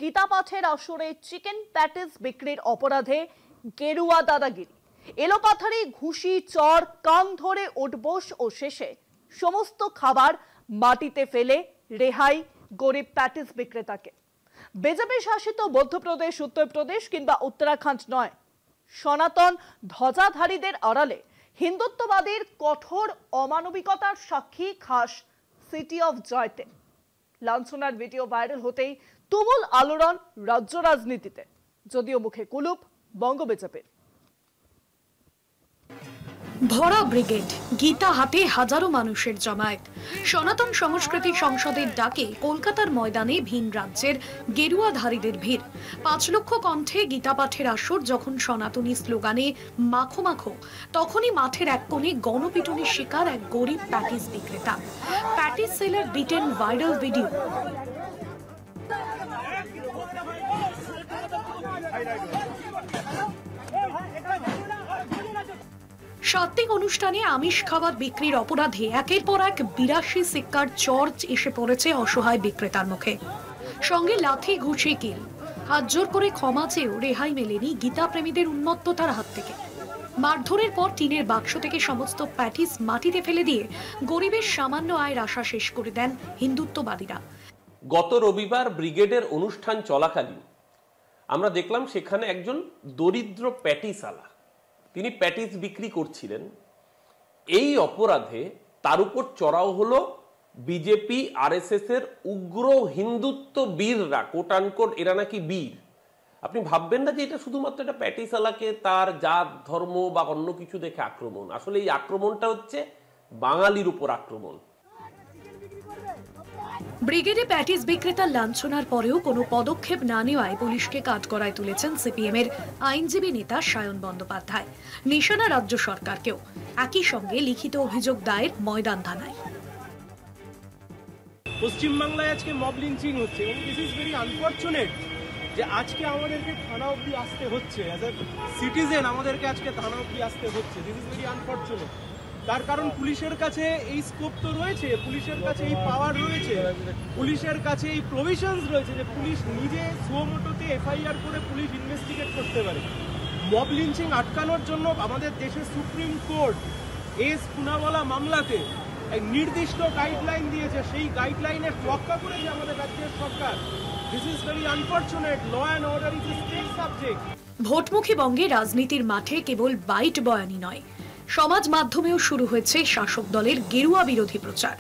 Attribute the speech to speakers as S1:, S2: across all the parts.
S1: গীতা পাঠের আসরে chicken patties বিক্রির অপরাধে গেরুয়া দাদাগিরি, এলোপাথারি ঘুষি, চর, কান ধরে উঠবোস ও শেষে সমস্ত খাবার মাটিতে ফেলে রেহাই গরিব প্যাটিস বিক্রেতাকে। বিজেপি শাসিত মধ্যপ্রদেশ, উত্তরপ্রদেশ কিংবা উত্তরাখণ্ড নয়, সনাতন ধ্বজাধারীদের আড়ালে হিন্দুত্ববাদীর কঠোর অমানবিকতার সাক্ষী খাস city of Jayate. লাঞ্ছনার video viral হতেই তুমুল আলোড়ন রাজ্য রাজনীতিতে, যদিও মুখে কুলুপ বঙ্গ বিজেপির।
S2: ভরা ব্রিগেড, গীতা হাতে হাজারো মানুষের জমায়েত। সনাতন সংস্কৃতি সংসদের ডাকে কলকাতার ময়দানে ভিন রাজ্যের গেরুয়াধারীদের ভিড়। 5 লক্ষ কণ্ঠে গীতা পাঠের আসর যখন সনাতনী স্লোগানে মাখো মাখো, তখনই মাঠের এক কোণে গণপিটুনির শিকার এক গরিব প্যাটিস বিক্রেতা। Patties seller beaten viral video. সাত্ত্বিক অনুষ্ঠানে আমিষ খাবার বিক্রির অপরাধে একের পর এক 82 সিক্কার চর্চ এসে পড়েছে অসহায় বিক্রেতার মুখে, সঙ্গে লাথি, ঘুষি, কিল। হাত জোর করে ক্ষমা চেয়েও রেহাই মেলেনি গীতা প্রেমীদের উন্মত্ততার হাত থেকে। মারধরের পর টিনের বাক্স থেকে সমস্ত প্যাটিস মাটিতে ফেলে দিয়ে গরিবের সামান্য আয়ের আশা শেষ করে দেন হিন্দুত্ববাদীরা।
S3: গত রবিবার ব্রিগেডের অনুষ্ঠান চলাকালীন আমরা দেখলাম সেখানে একজন দরিদ্র প্যাটিসালা, তিনি প্যাটিস বিক্রি করছিলেন। এই অপরাধে তার উপর চড়াও হলো বিজেপি আরএসএস এর উগ্র হিন্দুত্ব বীররা, কোট আনকোট এরা নাকি বীর। আপনি ভাববেন না যে এটা শুধুমাত্র একটা প্যাটিসালাকে তার জাত, ধর্ম বা অন্য কিছু দেখে আক্রমণ। আসলে এই আক্রমণটা হচ্ছে বাঙালির উপর আক্রমণ।
S2: ব্রিগেডে প্যাটিস বিক্রেতার লাঞ্ছনার পরেও কোনো পদক্ষেপ না নেওয়ায় পুলিশকে কাঠগড়ায় তুলেছেন সিপিএম এর আইনজীবী নেতা সায়ন বন্দ্যোপাধ্যায়। নিশানা রাজ্য সরকারকেও। একই সঙ্গে লিখিত অভিযোগ দায়ের ময়দান থানায়।
S4: পশ্চিমবাংলায় আজকে মব লিঞ্চিং হচ্ছে এবং দিস ইজ ভেরি আনফরচুনেট যে আজকে আমাদেরকে থানা অবধি আসতে হচ্ছে। অ্যাজ এ সিটিজেন আমাদেরকে আজকে থানা অবধি আসতে হচ্ছে। This is very unfortunate. তার কারণ পুলিশের কাছে এই স্কোপ তো রয়েছে, পুলিশের কাছে এই পাওয়ার রয়েছে, পুলিশের কাছে এই প্রভিশনস রয়েছে যে পুলিশ নিজে সুমোটোতে এফআইআর করে পুলিশ ইনভেস্টিগেট করতে পারে। মব লিঞ্চিং আটকানোর জন্য আমাদের দেশের সুপ্রিম কোর্ট এস পুনাওয়ালা মামলাতে এক নির্দিষ্ট গাইডলাইন দিয়েছে, সেই গাইডলাইনের রক্ষা করেছে আমাদের রাজ্যের সরকার। This is very unfortunate. Law and order is a state subject.
S2: ভোটমুখী বঙ্গে রাজনীতির মাঠে কেবল বাইট বয়ানি নয়, সমাজ মাধ্যমেও শুরু হয়েছে শাসক দলের গেরুয়া বিরোধী প্রচার।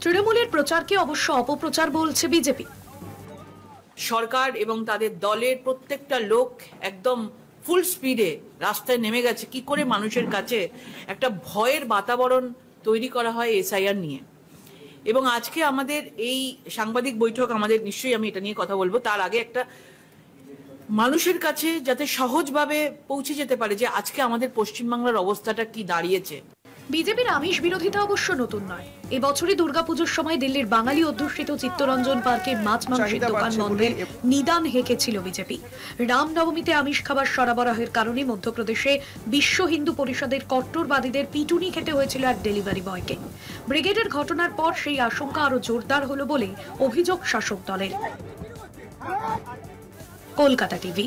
S2: তৃণমূলের প্রচারকে অবশ্য অপপ্রচার বলছে বিজেপি।
S5: সরকার এবং তাদের দলের প্রত্যেকটা লোক একদম ফুল স্পিডে রাস্তায় নেমে গেছে কি করে মানুষের কাছে একটা ভয়ের বাতাবরণ তৈরি করা হয় এসআইআর নিয়ে। এবং আজকে আমাদের এই সাংবাদিক বৈঠক, আমাদের নিশ্চয়ই আমি এটা নিয়ে কথা বলবো, তার আগে একটা মানুষের কাছে যাতে সহজভাবে পৌঁছে যেতে পারে যে আজকে আমাদের পশ্চিমবাংলার অবস্থাটা কি দাঁড়িয়েছে।
S2: বিজেপির আমিষ বিরোধিতা অবশ্য নতুন নয়। এবছরই দুর্গাপুজোর সময় দিল্লির বাঙালি অধ্যুষিত চিত্তরঞ্জন পার্কে মাছ মাংসের দোকান বন্ধের নিদান হেঁকেছিল বিজেপি। রামনবমীতে আমিষ খাবার সরবরাহের কারণে মধ্যপ্রদেশে বিশ্ব হিন্দু পরিষদের কট্টরবাদীদের পিটুনি খেতে হয়েছিল এক ডেলিভারি বয়কে। ব্রিগেডের ঘটনার পর সেই আশঙ্কা আরো জোরদার হলো বলে অভিযোগ শাসক দলের। কলকাতা টিভি।